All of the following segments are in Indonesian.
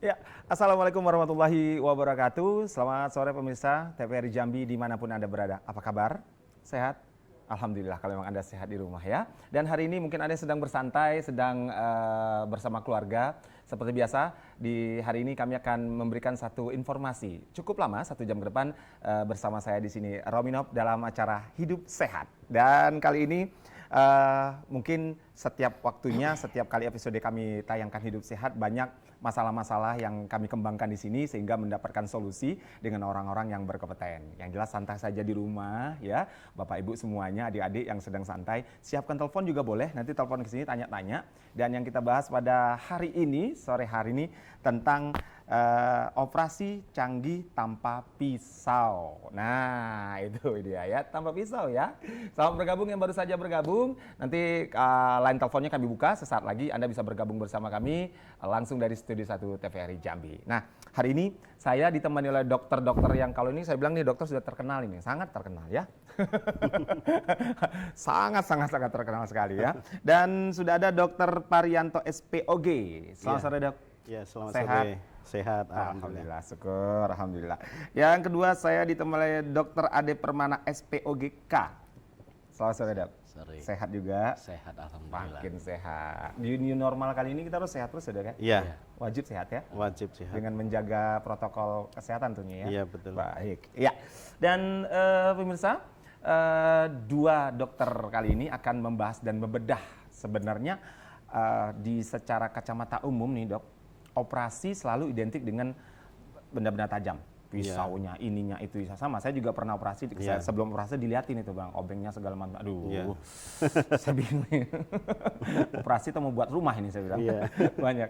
Ya, Assalamualaikum warahmatullahi wabarakatuh. Selamat sore pemirsa TVRI Jambi dimanapun Anda berada. Apa kabar? Sehat? Alhamdulillah kalau memang Anda sehat di rumah ya. Dan hari ini mungkin Anda sedang bersantai, sedang bersama keluarga. Seperti biasa, di hari ini kami akan memberikan satu informasi cukup lama, 1 jam ke depan bersama saya di sini, Rominop dalam acara Hidup Sehat. Dan kali ini mungkin setiap waktunya, setiap kali episode kami tayangkan Hidup Sehat, banyak masalah-masalah yang kami kembangkan di sini sehingga mendapatkan solusi dengan orang-orang yang berkompeten. Yang jelas santai saja di rumah ya, Bapak Ibu semuanya, adik-adik yang sedang santai, siapkan telepon juga boleh, nanti telepon ke sini tanya-tanya. Dan yang kita bahas pada hari ini, sore hari ini tentang operasi canggih tanpa pisau. Nah, itu dia ya, tanpa pisau ya. Selamat bergabung yang baru saja bergabung. Nanti line teleponnya kami buka sesaat lagi. Anda bisa bergabung bersama kami langsung dari Studio 1 TVRI Jambi. Nah, hari ini saya ditemani oleh dokter-dokter yang kalau ini saya bilang nih dokter sudah terkenal ini, sangat terkenal ya. sangat terkenal sekali ya. Dan sudah ada Dr. Parianto SPOG. Selamat sore, Dok. Ya, selamat Sehat. sore. Sehat, Alhamdulillah, syukur, alhamdulillah. Yang kedua saya ditemani Dr. Ade Permana SPOGK. Selamat sore, Dok. Sore. Sehat juga? Sehat, alhamdulillah. Makin sehat. Di new normal kali ini kita harus sehat terus ya, Dok ya? Iya. Wajib sehat ya? Wajib sehat. Dengan menjaga protokol kesehatan tentunya ya? Iya, betul. Baik. Ya. Dan pemirsa, dua dokter kali ini akan membahas dan membedah sebenarnya di secara kacamata umum nih, Dok. Operasi selalu identik dengan benda-benda tajam, pisaunya, ininya itu sama. Saya juga pernah operasi, sebelum operasi diliatin itu bang, obengnya segala macam. Aduh, saya bingung. Operasi atau mau buat rumah ini saya bilang. Banyak.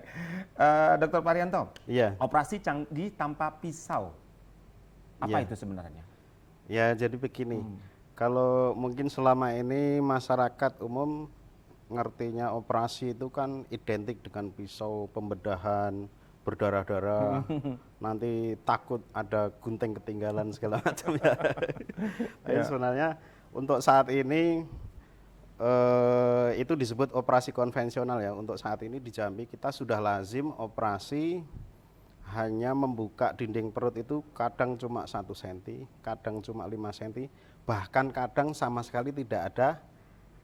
Dokter Parianto, operasi canggih tanpa pisau, apa itu sebenarnya? Ya, jadi begini. Kalau mungkin selama ini masyarakat umum ngertinya operasi itu kan identik dengan pisau, pembedahan, berdarah-darah, nanti takut ada gunting ketinggalan segala macam ya. Tapi sebenarnya untuk saat ini itu disebut operasi konvensional ya. Untuk saat ini di Jambi kita sudah lazim operasi hanya membuka dinding perut itu kadang cuma 1 cm, kadang cuma 5 cm, bahkan kadang sama sekali tidak ada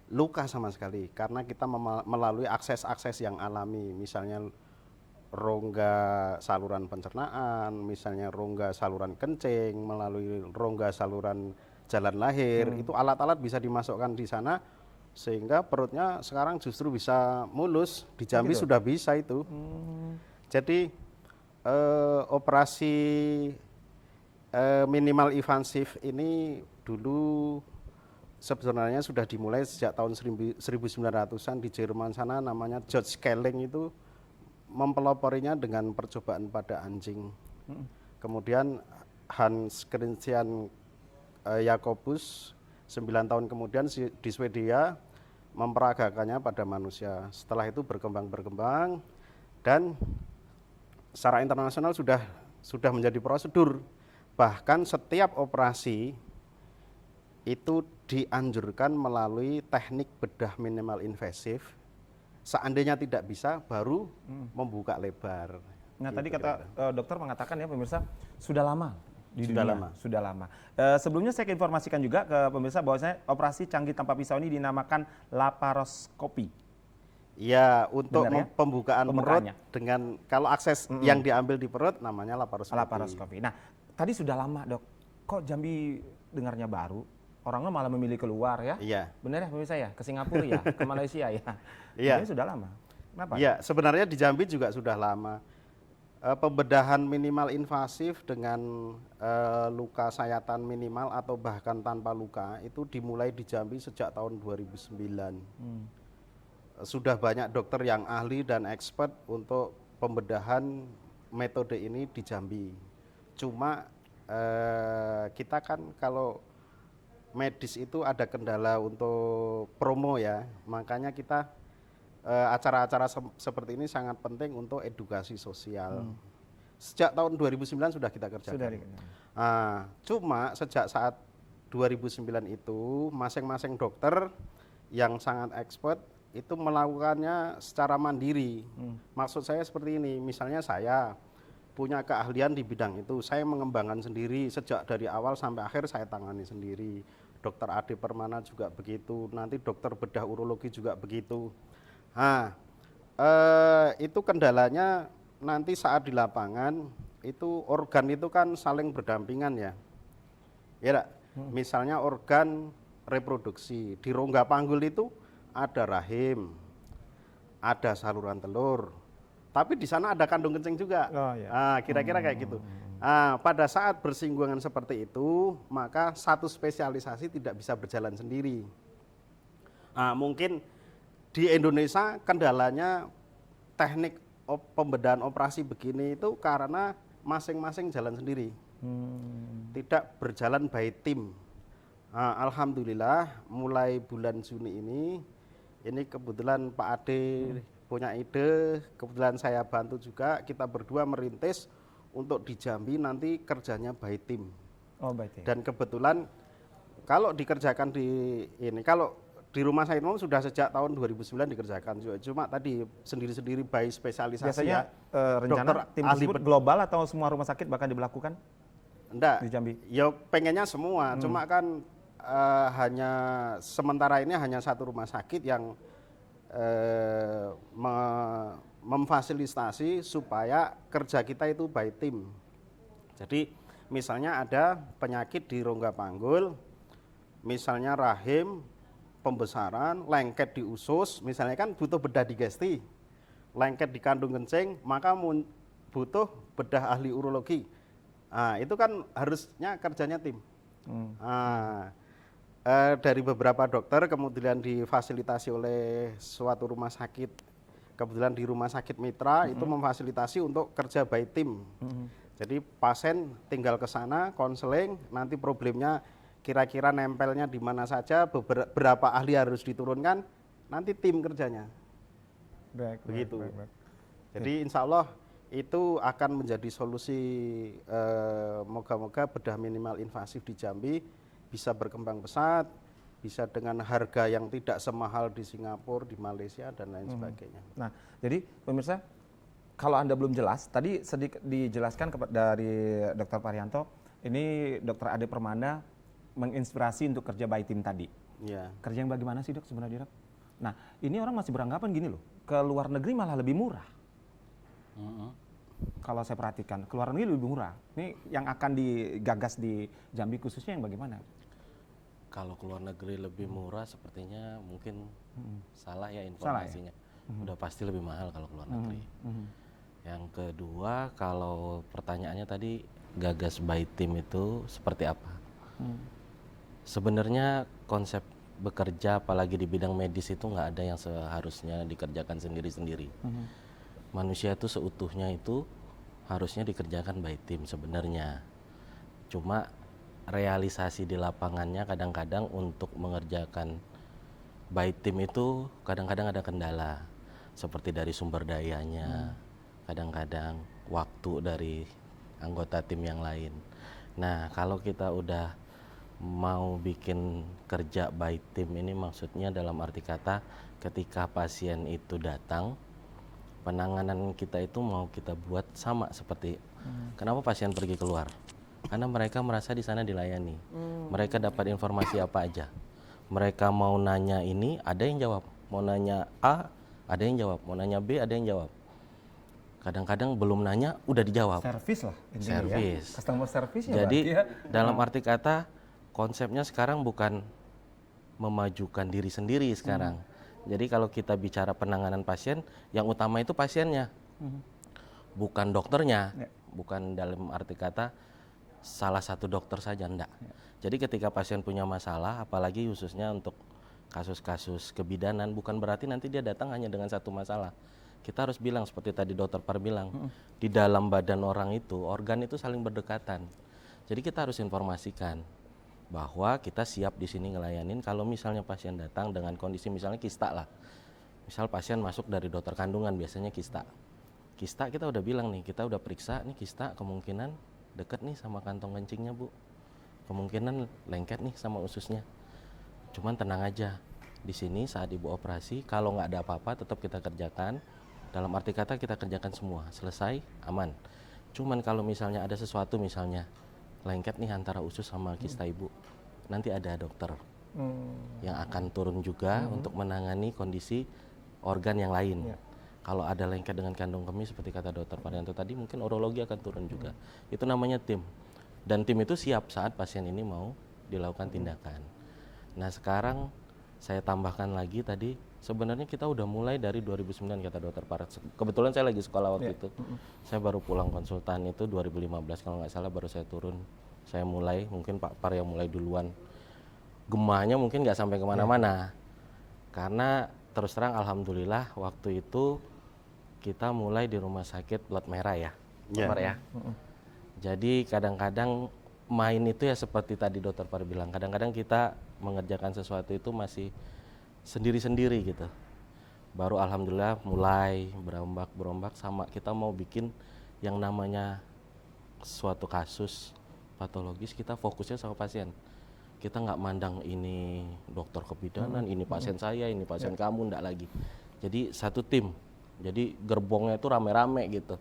luka sama sekali, karena kita melalui akses-akses yang alami, misalnya rongga saluran pencernaan, misalnya rongga saluran kencing, melalui rongga saluran jalan lahir, itu alat-alat bisa dimasukkan di sana, sehingga perutnya sekarang justru bisa mulus. Di Jambi sudah bisa itu. Jadi operasi minimal invasif ini dulu sebenarnya sudah dimulai sejak tahun 1900-an di Jerman sana, namanya George Kelling itu mempeloporinya dengan percobaan pada anjing. Kemudian Hans Christian Jacobus 9 tahun kemudian di Swedia memperagakannya pada manusia. Setelah itu berkembang dan secara internasional sudah menjadi prosedur. Bahkan setiap operasi itu dianjurkan melalui teknik bedah minimal invasif. Seandainya tidak bisa, baru membuka lebar. Nah, tadi kata dokter mengatakan ya pemirsa, sudah lama di Sudah dunia. lama. Sudah lama. Sebelumnya saya informasikan juga ke pemirsa bahwasanya operasi canggih tanpa pisau ini dinamakan laparoskopi. Ya, untuk Benar, ya? pembukaan perut dengan kalau akses yang diambil di perut namanya laparoskopi. Nah, tadi sudah lama, Dok. Kok Jambi dengarnya baru? Orangnya malah memilih keluar ya? Iya. Benar ya pemirsa ya? Ke Singapura ya? Ke Malaysia ya? Iya. Ini sudah lama. Kenapa? Iya, sebenarnya di Jambi juga sudah lama. Pembedahan minimal invasif dengan luka sayatan minimal atau bahkan tanpa luka itu dimulai di Jambi sejak tahun 2009. Sudah banyak dokter yang ahli dan expert untuk pembedahan metode ini di Jambi. Cuma kita kan kalau medis itu ada kendala untuk promo ya, makanya kita acara-acara seperti ini sangat penting untuk edukasi sosial. Sejak tahun 2009 sudah kita kerjakan. Cuma sejak saat 2009 itu masing-masing dokter yang sangat expert itu melakukannya secara mandiri. Maksud saya seperti ini, misalnya saya punya keahlian di bidang itu. Saya mengembangkan sendiri sejak dari awal sampai akhir saya tangani sendiri. Dokter Ade Permana juga begitu, nanti dokter bedah urologi juga begitu. Nah, itu kendalanya nanti saat di lapangan itu organ itu kan saling berdampingan ya. Ya, misalnya organ reproduksi di rongga panggul itu ada rahim, ada saluran telur, tapi di sana ada kandung kencing juga. Oh, iya. Kira-kira kayak gitu. Pada saat bersinggungan seperti itu, maka satu spesialisasi tidak bisa berjalan sendiri. Mungkin di Indonesia kendalanya teknik pembedahan operasi begini itu karena masing-masing jalan sendiri, tidak berjalan by tim. Alhamdulillah mulai bulan Juni ini kebetulan Pak Ade punya ide, kebetulan saya bantu juga, kita berdua merintis untuk di Jambi nanti kerjanya by tim. Oh, baik. Dan kebetulan kalau dikerjakan kalau di rumah saya itu sudah sejak tahun 2009 dikerjakan, cuma tadi sendiri-sendiri by spesialisasi. Biasanya rencana tim tersebut global atau semua rumah sakit bahkan diberlakukan? Enggak, di Jambi? Ya pengennya semua, cuma kan hanya sementara ini hanya satu rumah sakit yang memfasilitasi supaya kerja kita itu by tim. Jadi misalnya ada penyakit di rongga panggul, misalnya rahim, pembesaran, lengket di usus, misalnya kan butuh bedah digesti, lengket di kandung kencing, maka butuh bedah ahli urologi. Itu kan harusnya kerjanya tim. Dari beberapa dokter kemudian difasilitasi oleh suatu rumah sakit, kebetulan di rumah sakit mitra itu memfasilitasi untuk kerja by tim. Jadi pasien tinggal ke sana, konseling, nanti problemnya kira-kira nempelnya di mana saja, berapa ahli harus diturunkan, nanti tim kerjanya. Begitu. Jadi insya Allah itu akan menjadi solusi, moga-moga bedah minimal invasif di Jambi bisa berkembang pesat, bisa dengan harga yang tidak semahal di Singapura, di Malaysia, dan lain sebagainya. Nah, jadi pemirsa, kalau Anda belum jelas, tadi sedikit dijelaskan dari Dr. Parianto, ini Dr. Ade Permana menginspirasi untuk kerja by tim tadi. Ya. Kerja yang bagaimana sih, Dok, sebenarnya, Dok? Nah, ini orang masih beranggapan gini loh, ke luar negeri malah lebih murah. Kalau saya perhatikan, ke luar negeri lebih murah. Ini yang akan digagas di Jambi khususnya yang bagaimana? Kalau ke luar negeri lebih murah sepertinya mungkin salah ya informasinya. Udah pasti lebih mahal kalau ke luar negeri. Yang kedua, kalau pertanyaannya tadi gagas by tim itu seperti apa? Sebenarnya konsep bekerja apalagi di bidang medis itu nggak ada yang seharusnya dikerjakan sendiri-sendiri. Manusia itu seutuhnya itu harusnya dikerjakan by tim sebenarnya. Cuma realisasi di lapangannya kadang-kadang untuk mengerjakan by tim itu kadang-kadang ada kendala. Seperti dari sumber dayanya, kadang-kadang waktu dari anggota tim yang lain. Nah, kalau kita udah mau bikin kerja by tim ini maksudnya dalam arti kata ketika pasien itu datang, penanganan kita itu mau kita buat sama seperti kenapa pasien pergi keluar? Karena mereka merasa di sana dilayani. Mereka dapat informasi apa aja. Mereka mau nanya ini, ada yang jawab. Mau nanya A, ada yang jawab. Mau nanya B, ada yang jawab. Kadang-kadang belum nanya, udah dijawab. Servis lah. Servis. Ya. Customer service ya. Jadi ya. dalam arti kata konsepnya sekarang bukan memajukan diri sendiri sekarang. Jadi kalau kita bicara penanganan pasien, yang utama itu pasiennya, bukan dokternya, bukan dalam arti kata salah satu dokter saja, enggak. Jadi ketika pasien punya masalah, apalagi khususnya untuk kasus-kasus kebidanan, bukan berarti nanti dia datang hanya dengan satu masalah. Kita harus bilang seperti tadi dokter Par bilang, di dalam badan orang itu, organ itu saling berdekatan. Jadi kita harus informasikan bahwa kita siap di sini ngelayanin kalau misalnya pasien datang dengan kondisi misalnya kista lah. Misal pasien masuk dari dokter kandungan biasanya kista. Kista kita udah bilang nih, kita udah periksa nih kista kemungkinan deket nih sama kantong kencingnya Bu. Kemungkinan lengket nih sama ususnya. Cuman tenang aja, di sini saat ibu operasi kalau nggak ada apa-apa tetap kita kerjakan. Dalam arti kata kita kerjakan semua, selesai, aman. Cuman kalau misalnya ada sesuatu misalnya lengket nih antara usus sama kista ibu, nanti ada dokter yang akan turun juga untuk menangani kondisi organ yang lain. Kalau ada lengket dengan kandung kemih seperti kata dokter Parianto tadi, mungkin urologi akan turun juga. Itu namanya tim. Dan tim itu siap saat pasien ini mau dilakukan tindakan. Nah sekarang saya tambahkan lagi tadi, sebenarnya kita udah mulai dari 2009 kata dokter Parat. Kebetulan saya lagi sekolah waktu itu. Saya baru pulang konsultan itu 2015 kalau nggak salah, baru saya turun. Saya mulai, mungkin Pak Par yang mulai duluan. Gemahnya mungkin nggak sampai kemana-mana. Karena terus terang alhamdulillah waktu itu kita mulai di rumah sakit Plat Merah ya, Pak Par ya. Jadi kadang-kadang main itu ya seperti tadi dokter Par bilang, kadang-kadang kita mengerjakan sesuatu itu masih sendiri-sendiri gitu. Baru alhamdulillah mulai berombak sama kita mau bikin yang namanya suatu kasus patologis, kita fokusnya sama pasien. Kita nggak mandang ini dokter kebidanan, ini pasien saya, ini pasien kamu, enggak lagi. Jadi satu tim, jadi gerbongnya itu rame-rame gitu.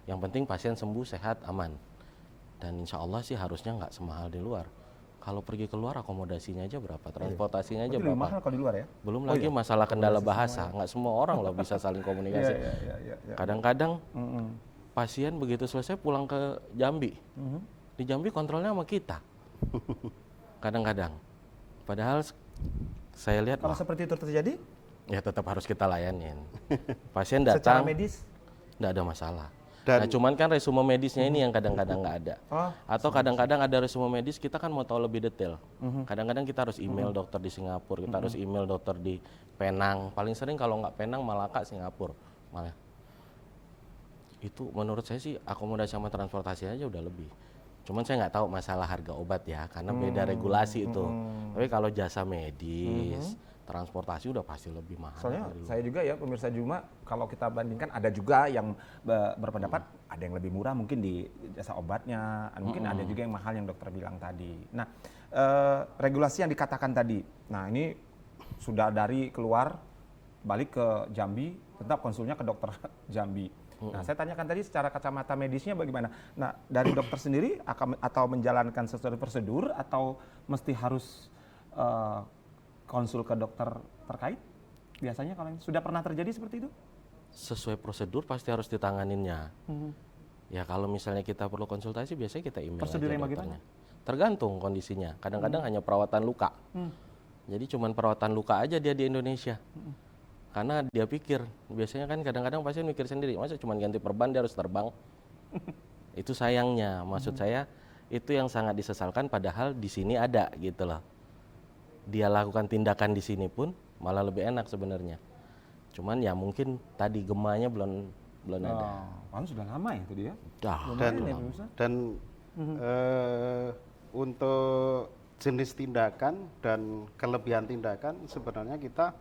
Yang penting pasien sembuh, sehat, aman. Dan insya Allah sih harusnya nggak semahal di luar. Kalau pergi keluar akomodasinya aja berapa, transportasinya aja berapa. Lebih mahal kalau di luar ya? Belum lagi masalah kendala bahasa, nggak semua orang loh bisa saling komunikasi. Kadang-kadang pasien begitu selesai pulang ke Jambi, di Jambi kontrolnya sama kita. Kadang-kadang, padahal saya lihat Kalau seperti itu terjadi, ya tetap harus kita layanin. Pasien secara datang, medis, nggak ada masalah. Dan- Nah, cuman kan resume medisnya ini yang kadang-kadang nggak ada. Oh, Atau kadang-kadang ada resume medis, kita kan mau tahu lebih detail. Kadang-kadang kita harus email dokter di Singapura, kita harus email dokter di Penang. Paling sering kalau nggak Penang, Malaka, Singapura. Malah itu menurut saya sih akomodasi sama transportasi aja udah lebih. Cuman saya nggak tahu masalah harga obat ya, karena beda regulasi itu. Tapi kalau jasa medis, transportasi udah pasti lebih mahal. soalnya dari luar. saya juga ya pemirsa Juma, kalau kita bandingkan ada juga yang berpendapat ada yang lebih murah mungkin di jasa obatnya, mungkin ada juga yang mahal yang dokter bilang tadi. Nah, regulasi yang dikatakan tadi, nah ini sudah dari keluar balik ke Jambi, tetap konsulnya ke dokter Jambi. Nah, saya tanyakan tadi secara kacamata medisnya bagaimana. Nah, dari dokter sendiri atau menjalankan sesuatu prosedur atau mesti harus konsul ke dokter terkait? Biasanya kalau ini sudah pernah terjadi seperti itu? Sesuai prosedur pasti harus ditanganinnya. Ya kalau misalnya kita perlu konsultasi, biasanya kita email Prosedurnya aja bagaimana? dokternya. Tergantung kondisinya. Kadang-kadang hanya perawatan luka. Jadi cuman perawatan luka aja dia di Indonesia. Karena dia pikir, biasanya kan kadang-kadang pasien mikir sendiri, masa cuma ganti perban dia harus terbang. Itu sayangnya, maksud saya itu yang sangat disesalkan, padahal di sini ada gitu loh. Dia lakukan tindakan di sini pun malah lebih enak sebenarnya. Cuman ya mungkin tadi gemanya belum ada. Kan sudah lama ya itu dia. Dan untuk jenis tindakan dan kelebihan tindakan sebenarnya kita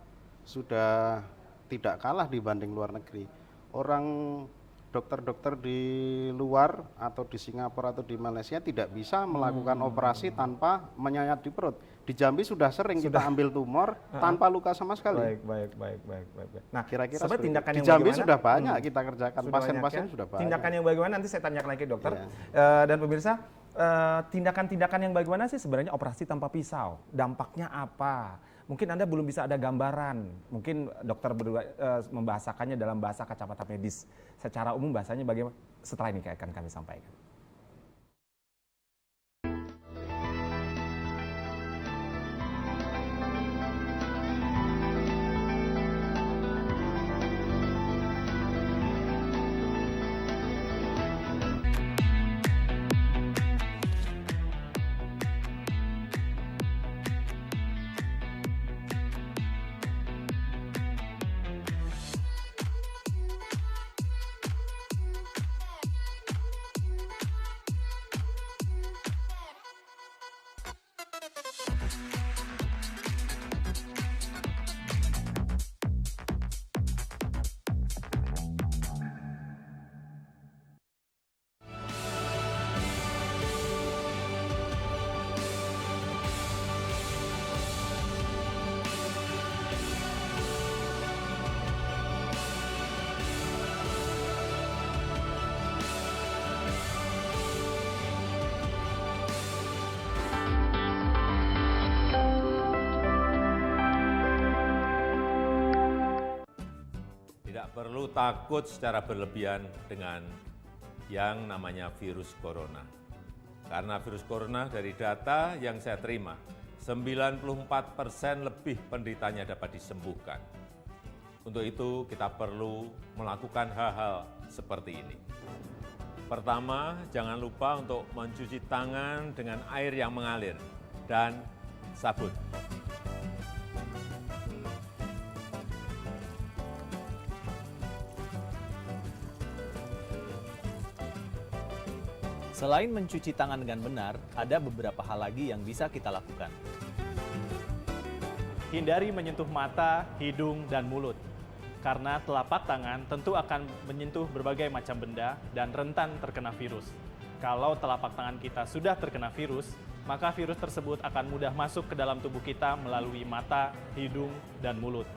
sudah tidak kalah dibanding luar negeri. Orang dokter-dokter di luar atau di Singapura atau di Malaysia tidak bisa melakukan operasi tanpa menyayat di perut. Di Jambi sudah sering kita ambil tumor tanpa luka sama sekali. Baik. Nah, Kira-kira sebenarnya tindakan di yang Jambi bagaimana? sudah banyak kita kerjakan, Sudah pasien-pasien banyak ya? sudah banyak. Tindakan yang bagaimana nanti saya tanyakan lagi ke dokter. Dan pemirsa, tindakan-tindakan yang bagaimana sih sebenarnya operasi tanpa pisau? Dampaknya apa? Mungkin Anda belum bisa ada gambaran. Mungkin dokter berdua membahasakannya dalam bahasa kacamata medis. Secara umum bahasanya bagaimana? Setelah ini akan kami sampaikan. perlu takut secara berlebihan dengan yang namanya virus corona. Karena virus corona dari data yang saya terima, 94% lebih penderitanya dapat disembuhkan. Untuk itu kita perlu melakukan hal-hal seperti ini. Pertama, jangan lupa untuk mencuci tangan dengan air yang mengalir dan sabun. Selain mencuci tangan dengan benar, ada beberapa hal lagi yang bisa kita lakukan. Hindari menyentuh mata, hidung, dan mulut. Karena telapak tangan tentu akan menyentuh berbagai macam benda dan rentan terkena virus. Kalau telapak tangan kita sudah terkena virus, maka virus tersebut akan mudah masuk ke dalam tubuh kita melalui mata, hidung, dan mulut.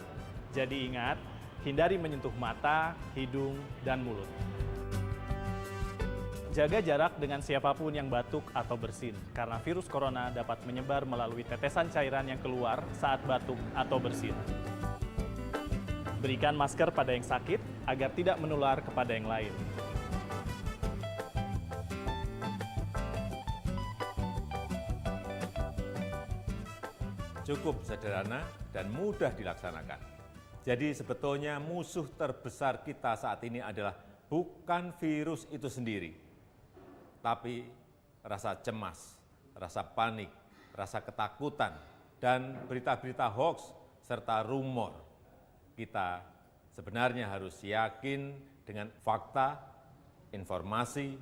Jadi ingat, hindari menyentuh mata, hidung, dan mulut. Jaga jarak dengan siapapun yang batuk atau bersin, karena virus corona dapat menyebar melalui tetesan cairan yang keluar saat batuk atau bersin. Berikan masker pada yang sakit agar tidak menular kepada yang lain. Cukup sederhana dan mudah dilaksanakan. Jadi sebetulnya musuh terbesar kita saat ini adalah bukan virus itu sendiri, tapi rasa cemas, rasa panik, rasa ketakutan, dan berita-berita hoax serta rumor. Kita sebenarnya harus yakin dengan fakta, informasi,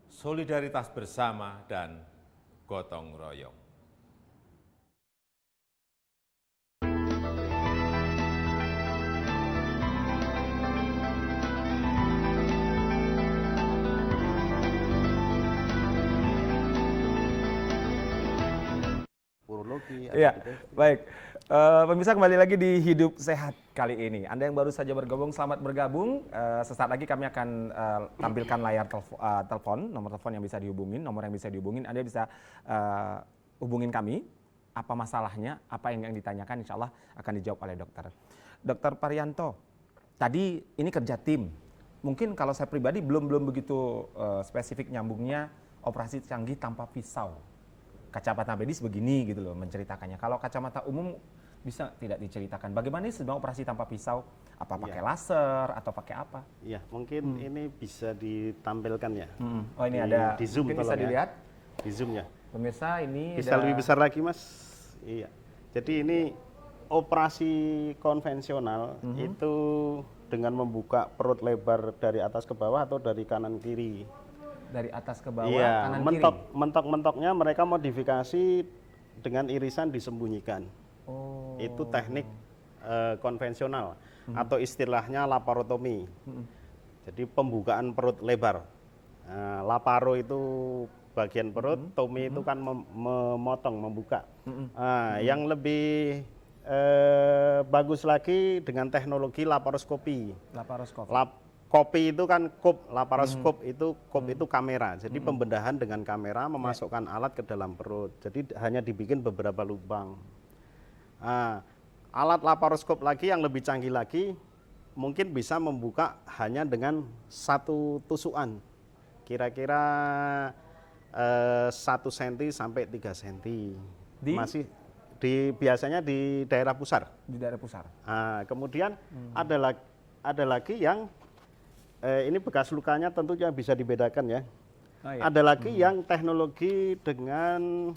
solidaritas bersama, dan gotong royong. Iya, baik. Pemirsa, kembali lagi di Hidup Sehat kali ini. Anda yang baru saja bergabung, selamat bergabung. Sesaat lagi kami akan tampilkan layar telepon, nomor telepon yang bisa dihubungin, nomor yang bisa dihubungin. Anda bisa hubungin kami, apa masalahnya, apa yang ditanyakan, insya Allah akan dijawab oleh dokter. Dokter Parianto, tadi ini kerja tim. Mungkin kalau saya pribadi belum begitu spesifik nyambungnya operasi canggih tanpa pisau. Kacamata medis begini gitu loh menceritakannya. Kalau kacamata umum bisa tidak diceritakan bagaimana sih sebenarnya operasi tanpa pisau? Apa pakai laser atau pakai apa? Iya, mungkin ini bisa ditampilkan ya. Oh ini ada di Zoom, mungkin bisa dilihat di Zoom ya. Pemirsa ini Bisa lebih besar lagi Mas. Iya. Jadi ini operasi konvensional itu dengan membuka perut lebar dari atas ke bawah atau dari kanan kiri. Dari atas ke bawah, Iya, kanan mentok-mentoknya mereka modifikasi dengan irisan disembunyikan. Oh. Itu teknik konvensional atau istilahnya laparotomi. Jadi pembukaan perut lebar. Laparo itu bagian perut, tomi itu kan memotong, membuka. Yang lebih bagus lagi dengan teknologi laparoskopi. Kopi itu kan laparoskop itu kamera. Jadi pembedahan dengan kamera memasukkan alat ke dalam perut. Jadi hanya dibikin beberapa lubang. Alat laparoskop lagi yang lebih canggih lagi mungkin bisa membuka hanya dengan satu tusukan. Kira-kira 1 cm sampai 3 cm. Masih biasanya di daerah pusar. Di daerah pusar. Kemudian ada lagi yang ini bekas lukanya tentunya bisa dibedakan ya. Ada lagi yang teknologi dengan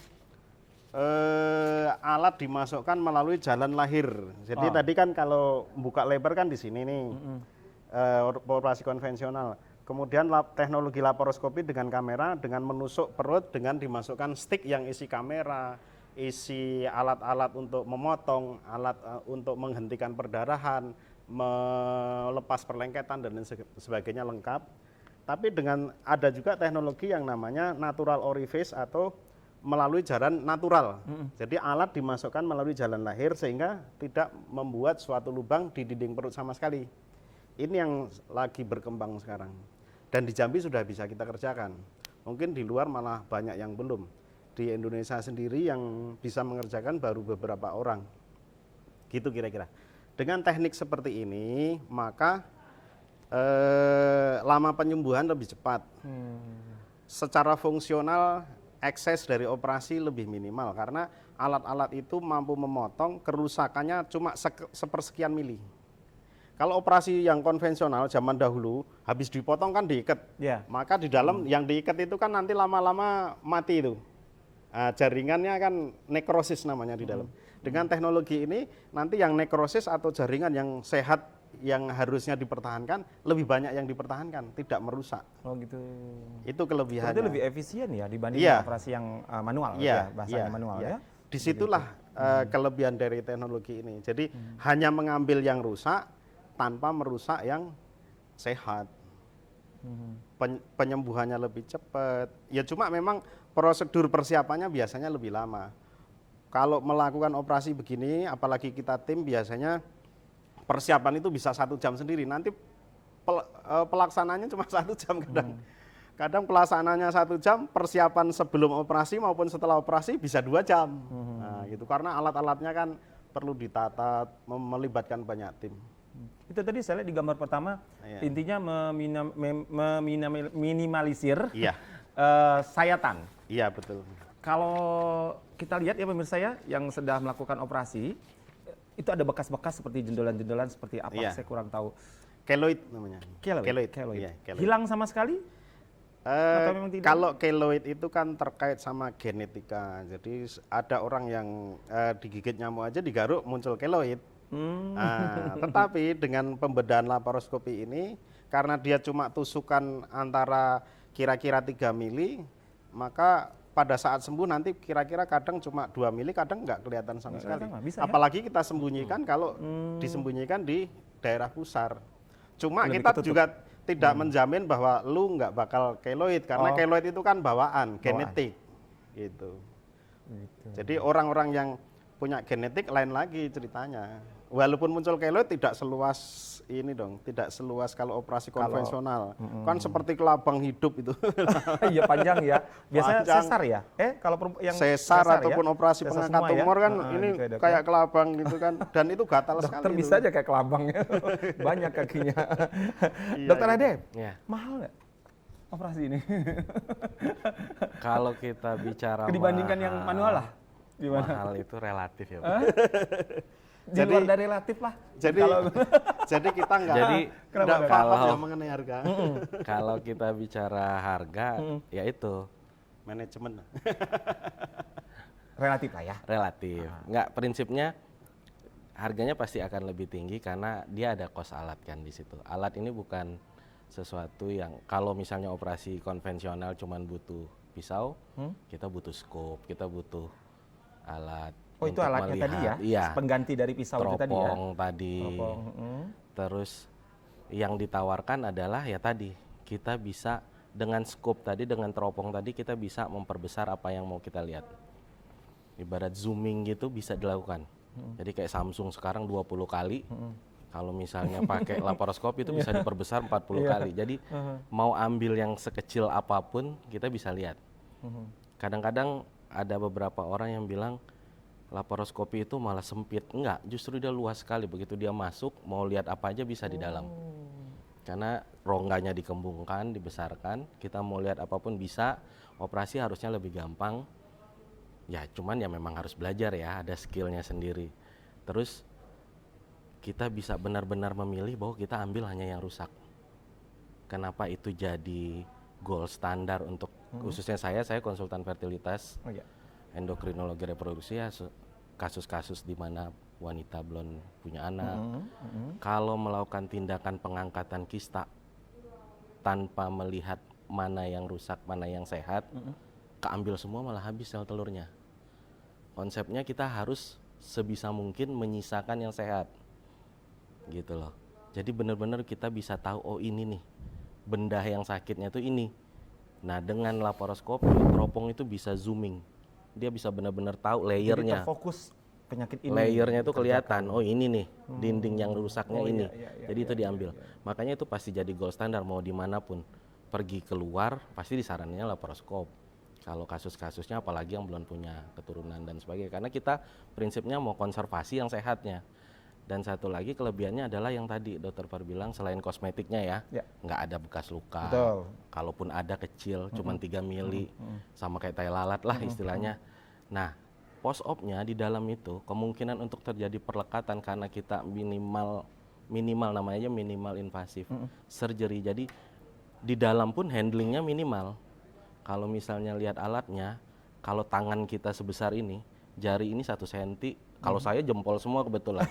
alat dimasukkan melalui jalan lahir. Jadi tadi kan kalau buka lebar kan di sini nih, operasi konvensional. Kemudian teknologi laparoskopi dengan kamera, dengan menusuk perut, dengan dimasukkan stick yang isi kamera, isi alat-alat untuk memotong, alat untuk menghentikan perdarahan, melepas perlengketan dan sebagainya lengkap. Tapi dengan ada juga teknologi yang namanya natural orifice atau melalui jalan natural. Jadi alat dimasukkan melalui jalan lahir sehingga tidak membuat suatu lubang di dinding perut sama sekali. Ini yang lagi berkembang sekarang. Dan di Jambi sudah bisa kita kerjakan. Mungkin di luar malah banyak yang belum. Di Indonesia sendiri yang bisa mengerjakan baru beberapa orang. Gitu kira-kira. Dengan teknik seperti ini, maka Lama penyembuhan lebih cepat. Secara fungsional ekses dari operasi lebih minimal karena alat-alat itu mampu memotong kerusakannya cuma sepersekian mili. Kalau operasi yang konvensional zaman dahulu habis dipotong kan diikat, Ya. maka di dalam yang diikat itu kan nanti lama-lama mati itu. Jaringannya kan nekrosis namanya di dalam. Dengan teknologi ini nanti yang nekrosis atau jaringan yang sehat yang harusnya dipertahankan lebih banyak yang dipertahankan, tidak merusak. Oh gitu. Itu kelebihannya. Itu lebih efisien ya dibanding Iya. operasi yang manual Iya, ya, bahasanya iya, manual iya. ya. Disitulah kelebihan dari teknologi ini. Jadi hanya mengambil yang rusak tanpa merusak yang sehat. Penyembuhannya lebih cepat. Ya cuma memang prosedur persiapannya biasanya lebih lama. Kalau melakukan operasi begini, apalagi kita tim biasanya persiapan itu bisa 1 jam sendiri. Nanti pelaksananya cuma 1 jam kadang. Kadang pelaksanaannya 1 jam, persiapan sebelum operasi maupun setelah operasi bisa 2 jam. Nah, gitu karena alat-alatnya kan perlu ditata, melibatkan banyak tim. Itu tadi saya lihat di gambar pertama, Iya. intinya meminimalisir Iya, sayatan. iya betul. Kalau kita lihat ya pemirsa ya, yang sedang melakukan operasi, itu ada bekas-bekas seperti jendolan-jendolan seperti apa, Iya. saya kurang tahu. Keloid namanya. Keloid. Iya, keloid. Hilang sama sekali? Atau memang tidak? Kalau keloid itu kan terkait sama genetika. Jadi ada orang yang digigit nyamuk aja digaruk muncul keloid. Tetapi dengan pembedahan laparoskopi ini karena dia cuma tusukan antara kira-kira 3 mili, maka pada saat sembuh nanti kira-kira kadang cuma 2 mili, kadang nggak kelihatan sama sekali. kelihatan, bisa ya? Apalagi kita sembunyikan kalau disembunyikan di daerah pusar. Cuma Lebih kita ketutup. juga tidak menjamin bahwa lu nggak bakal keloid karena Oh. keloid itu kan bawaan, genetik gitu. Jadi orang-orang yang punya genetik lain lagi ceritanya. Walaupun muncul keloid tidak seluas ini dong, tidak seluas kalau operasi konvensional. Kan seperti kelabang hidup itu. Iya panjang ya. Biasanya Panjang. sesar ya? Kalau yang Sesar ataupun ya? operasi Sesar pengangkat semua ya? tumor kan ini gitu ya, Dok, kayak ya? kelabang gitu kan, dan itu gatal sekali. Dokter itu. bisa aja kayak kelabang ya. Banyak kakinya. Iya, Dokter iya. Ade, Ya. mahal nggak operasi ini? Kalau kita bicara Dibandingkan yang manual lah? Gimana? Mahal itu relatif ya, Pak. Di luar dari relatif lah. Jadi Kalau jadi kita nggak Jadi, nggak kenapa? paham ya Kalau- mengenai harga. Kalau kita bicara harga, ya itu Manajemen. relatif lah ya. relatif. Nggak, prinsipnya harganya pasti akan lebih tinggi karena dia ada kos alat kan di situ. Alat ini bukan sesuatu yang kalau misalnya operasi konvensional cuman butuh pisau, kita butuh scope, kita butuh alat. Oh itu untuk alatnya tadi ya? melihat. Iya. Pengganti dari pisau itu tadi ya? Teropong tadi. Teropong, Terus yang ditawarkan adalah ya tadi kita bisa dengan scope tadi, dengan teropong tadi kita bisa memperbesar apa yang mau kita lihat. Ibarat zooming gitu bisa dilakukan. Jadi kayak Samsung sekarang 20 kali. Kalau misalnya pakai laparoskop itu bisa diperbesar 40 kali. Jadi mau ambil yang sekecil apapun kita bisa lihat. Kadang-kadang ada beberapa orang yang bilang laparoskopi itu malah sempit. Enggak, justru dia luas sekali. Begitu dia masuk, mau lihat apa aja bisa di dalam. Karena rongganya dikembungkan, dibesarkan, kita mau lihat apapun bisa. Operasi harusnya lebih gampang. Ya, cuman ya memang harus belajar ya, ada skillnya sendiri. Terus kita bisa benar-benar memilih bahwa kita ambil hanya yang rusak. Kenapa itu jadi gold standar untuk khususnya saya konsultan fertilitas. Oh iya. Endokrinologi reproduksi ya kasus-kasus di mana wanita belum punya anak. Kalau melakukan tindakan pengangkatan kista tanpa melihat mana yang rusak, mana yang sehat, keambil semua malah habis sel telurnya. Konsepnya kita harus sebisa mungkin menyisakan yang sehat. Gitu loh. Jadi benar-benar kita bisa tahu oh ini nih benda yang sakitnya tuh ini. Nah, dengan laparoskopi teropong itu bisa zooming. Dia bisa benar-benar tahu Jadi layernya. terfokus penyakit ini. Layernya itu dikerjakan. kelihatan. Oh, ini nih dinding yang rusaknya Oh, iya, ini. iya, iya, Jadi itu iya, diambil. Makanya itu pasti jadi gold standar mau dimanapun. Pergi keluar pasti disarannya laparoskop. Kalau kasus-kasusnya apalagi yang belum punya keturunan dan sebagainya. Karena kita prinsipnya mau konservasi yang sehatnya. Dan satu lagi kelebihannya adalah yang tadi Dokter Par bilang, selain kosmetiknya ya, nggak ada bekas luka. Betul. Kalaupun ada kecil, cuman 3 mili, sama kayak tai lalat lah istilahnya. Nah, post op-nya di dalam itu kemungkinan untuk terjadi perlekatan karena kita minimal namanya aja minimal invasif surgery. Jadi di dalam pun handlingnya minimal. Kalau misalnya lihat alatnya, kalau tangan kita sebesar ini, jari ini 1 senti, kalau saya jempol semua kebetulan.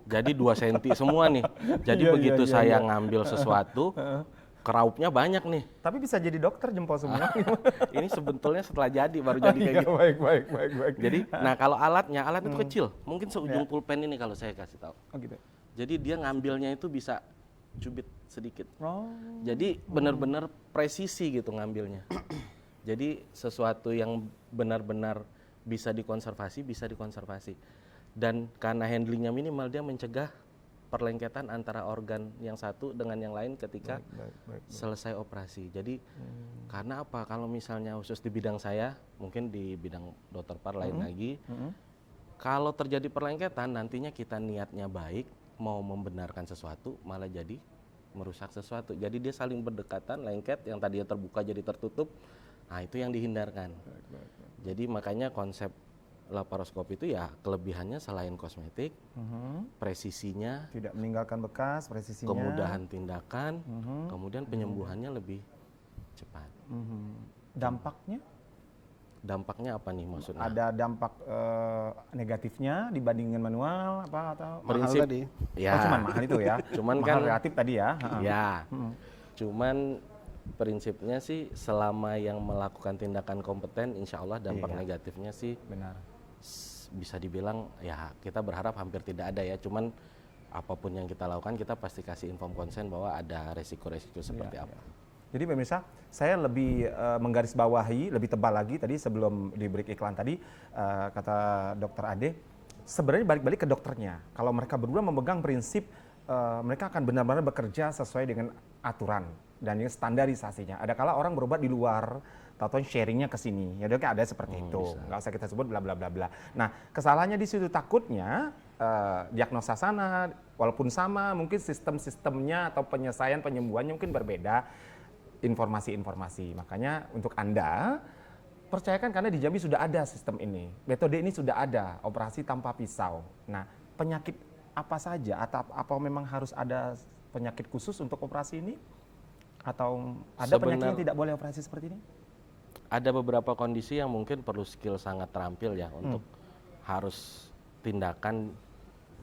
Jadi 2 senti semua nih. Jadi begitu saya ngambil sesuatu, keraupnya banyak nih. Tapi bisa jadi dokter jempol semua. Ini sebetulnya setelah jadi, baru jadi kayak gitu. Baik. Jadi, nah kalau alat itu kecil, mungkin seujung pulpen ini kalau saya kasih tahu. Oh gitu. Jadi dia ngambilnya itu bisa cubit sedikit. Oh. Jadi benar-benar presisi gitu ngambilnya. Jadi sesuatu yang benar-benar bisa dikonservasi. Dan karena handlingnya minimal, dia mencegah perlengketan antara organ yang satu dengan yang lain ketika selesai operasi. Jadi karena apa? Kalau misalnya khusus di bidang saya, mungkin di bidang Dokter Par lain lagi, kalau terjadi perlengketan nantinya kita niatnya baik, mau membenarkan sesuatu malah jadi merusak sesuatu. Jadi dia saling berdekatan, lengket yang tadinya terbuka jadi tertutup. Nah, itu yang dihindarkan. Jadi makanya konsep laparoskopi itu ya kelebihannya selain kosmetik, presisinya, tidak meninggalkan bekas, presisinya, kemudahan tindakan, kemudian penyembuhannya lebih cepat. Dampaknya apa nih maksudnya? Ada dampak negatifnya dibandingin manual apa atau prinsip mahal tadi? Ya. Oh, cuman mahal itu ya. Cuman mahal kan relatif tadi ya. Ya. Cuman prinsipnya sih selama yang melakukan tindakan kompeten, insya Allah dampak negatifnya sih benar. Bisa dibilang ya kita berharap hampir tidak ada ya. Cuman apapun yang kita lakukan kita pasti kasih inform konsen bahwa ada resiko-resiko seperti apa. Jadi pemirsa, saya lebih menggarisbawahi lebih tebal lagi tadi sebelum di break iklan tadi kata Dokter Ade, sebenarnya balik-balik ke dokternya. Kalau mereka berdua memegang prinsip mereka akan benar-benar bekerja sesuai dengan aturan dan ini standarisasinya. Ada kala orang berobat di luar, tahu sharingnya ke sini. Ya dok, ada seperti itu. Nggak usah kita sebut bla bla bla bla. Nah, kesalahannya di situ takutnya diagnosa sana walaupun sama, mungkin sistem-sistemnya atau penyelesaian penyembuhannya mungkin berbeda. Informasi-informasi. Makanya untuk Anda percayakan karena di Jambi sudah ada sistem ini. Metode ini sudah ada, operasi tanpa pisau. Nah, penyakit apa saja atau apa memang harus ada penyakit khusus untuk operasi ini? Atau ada penyakit yang tidak boleh operasi seperti ini? Ada beberapa kondisi yang mungkin perlu skill sangat terampil ya untuk harus tindakan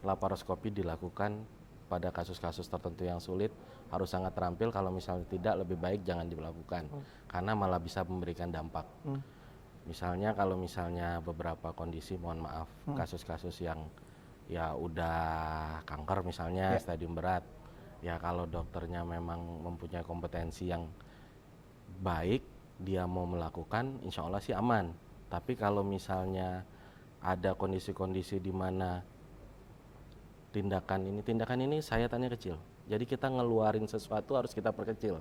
laparoskopi dilakukan pada kasus-kasus tertentu yang sulit, harus sangat terampil. Kalau misalnya tidak, lebih baik jangan dilakukan karena malah bisa memberikan dampak. Misalnya kalau misalnya beberapa kondisi, mohon maaf, kasus-kasus yang ya udah kanker misalnya stadium berat, ya kalau dokternya memang mempunyai kompetensi yang baik, dia mau melakukan, insya Allah sih aman. Tapi kalau misalnya ada kondisi-kondisi di mana tindakan ini sayatannya kecil, jadi kita ngeluarin sesuatu harus kita perkecil.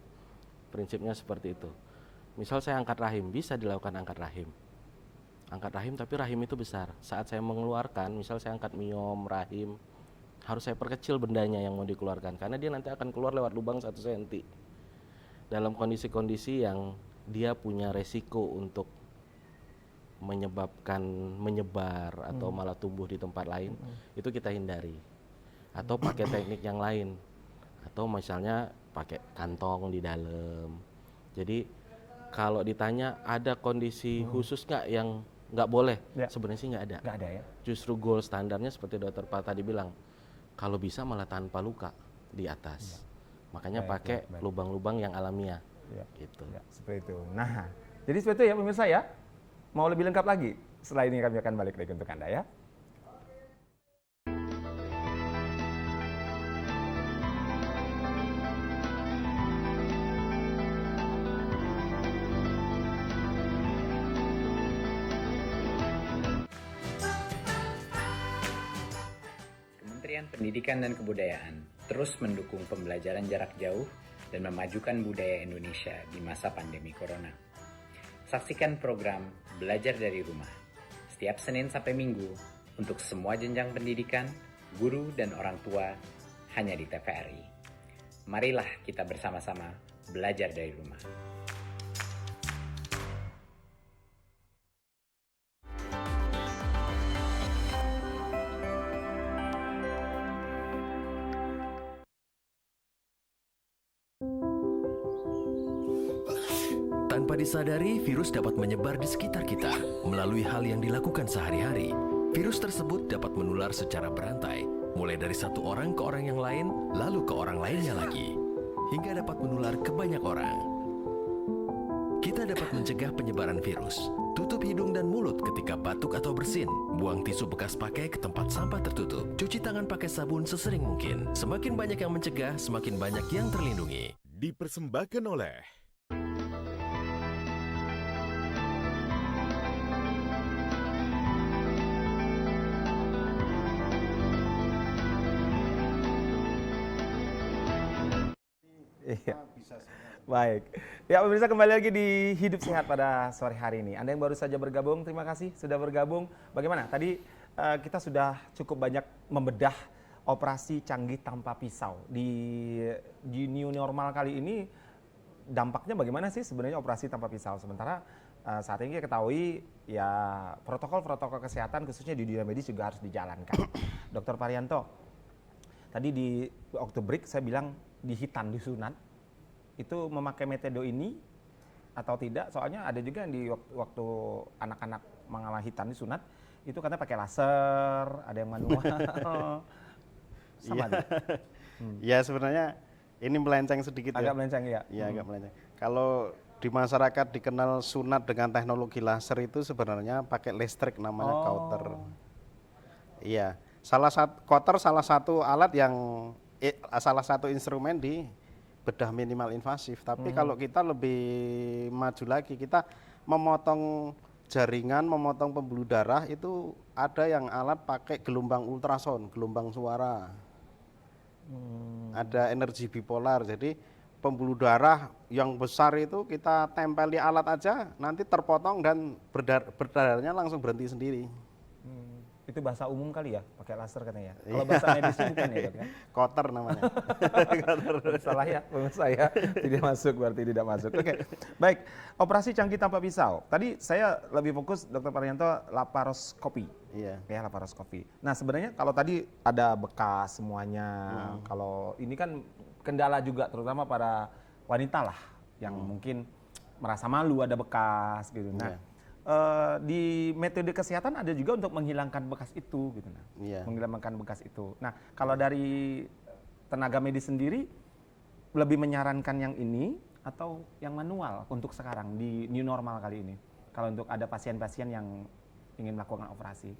Prinsipnya seperti itu. Misal saya angkat rahim, bisa dilakukan angkat rahim. Angkat rahim tapi rahim itu besar. Saat saya mengeluarkan, misal saya angkat miom, rahim, harus saya perkecil bendanya yang mau dikeluarkan. Karena dia nanti akan keluar lewat lubang 1 senti. Dalam kondisi-kondisi yang dia punya resiko untuk menyebabkan menyebar atau malah tumbuh di tempat lain, itu kita hindari. Atau pakai teknik yang lain. Atau misalnya pakai kantong di dalam. Jadi kalau ditanya ada kondisi khusus nggak yang nggak boleh? Sebenarnya sih nggak ada. Nggak ada ya? Justru goal standarnya seperti Dokter Par tadi bilang, kalau bisa malah tanpa luka di atas. Makanya pakai lubang-lubang yang alamiah. Gitu. Ya, seperti itu. Nah, jadi seperti itu ya pemirsa ya. Mau lebih lengkap lagi? Setelah ini kami akan balik lagi untuk Anda ya. Kementerian Pendidikan dan Kebudayaan terus mendukung pembelajaran jarak jauh dan memajukan budaya Indonesia di masa pandemi Corona. Saksikan program Belajar dari Rumah setiap Senin sampai Minggu untuk semua jenjang pendidikan guru dan orang tua hanya di TVRI. Marilah kita bersama-sama belajar dari rumah. Tanpa disadari, virus dapat menyebar di sekitar kita melalui hal yang dilakukan sehari-hari. Virus tersebut dapat menular secara berantai, mulai dari satu orang ke orang yang lain, lalu ke orang lainnya lagi, hingga dapat menular ke banyak orang. Kita dapat mencegah penyebaran virus. Tutup hidung dan mulut ketika batuk atau bersin. Buang tisu bekas pakai ke tempat sampah tertutup. Cuci tangan pakai sabun sesering mungkin. Semakin banyak yang mencegah, semakin banyak yang terlindungi. Dipersembahkan oleh Iya. Baik. Ya pemirsa, kembali lagi di Hidup Sehat pada sore hari ini. Anda yang baru saja bergabung, terima kasih sudah bergabung. Bagaimana? Tadi kita sudah cukup banyak membedah operasi canggih tanpa pisau. Di new normal kali ini dampaknya bagaimana sih sebenarnya operasi tanpa pisau? Sementara saat ini kita ketahui ya protokol-protokol kesehatan khususnya di dunia medis juga harus dijalankan. Dr. Parianto, tadi di waktu break saya bilang dihitan, disunat, itu memakai metode ini atau tidak? Soalnya ada juga yang di waktu anak-anak mengalami hitan disunat, itu katanya pakai laser, ada yang manual. Sama Iya. Ya sebenarnya ini melenceng sedikit agak ya. melenceng ya. Iya agak melenceng. Kalau di masyarakat dikenal sunat dengan teknologi laser itu sebenarnya pakai listrik namanya kauter. Iya. Kauter salah satu alat yang salah satu instrumen di bedah minimal invasif. Tapi kalau kita lebih maju lagi, kita memotong jaringan, memotong pembuluh darah itu ada yang alat pakai gelombang ultrasound, gelombang suara. Ada energi bipolar. Jadi pembuluh darah yang besar itu kita tempeli alat aja, nanti terpotong dan berdarahnya langsung berhenti sendiri. Itu bahasa umum kali ya, pakai laser katanya. Kalau bahasa medisnya bukan ya, Dok, ya? Koter namanya. Salah ya, pemirsa ya. Tidak masuk, berarti tidak masuk. Oke, baik. Operasi canggih tanpa pisau. Tadi saya lebih fokus, Dr. Parianto, laparoskopi. Iya. Ya, laparoskopi. Nah, sebenarnya kalau tadi ada bekas semuanya, kalau ini kan kendala juga, terutama para wanita lah, yang mungkin merasa malu ada bekas gitu. Nah, di metode kesehatan ada juga untuk menghilangkan bekas itu gitu. Nah, menghilangkan bekas itu. Nah, kalau dari tenaga medis sendiri lebih menyarankan yang ini atau yang manual untuk sekarang di new normal kali ini? Kalau untuk ada pasien-pasien yang ingin melakukan operasi.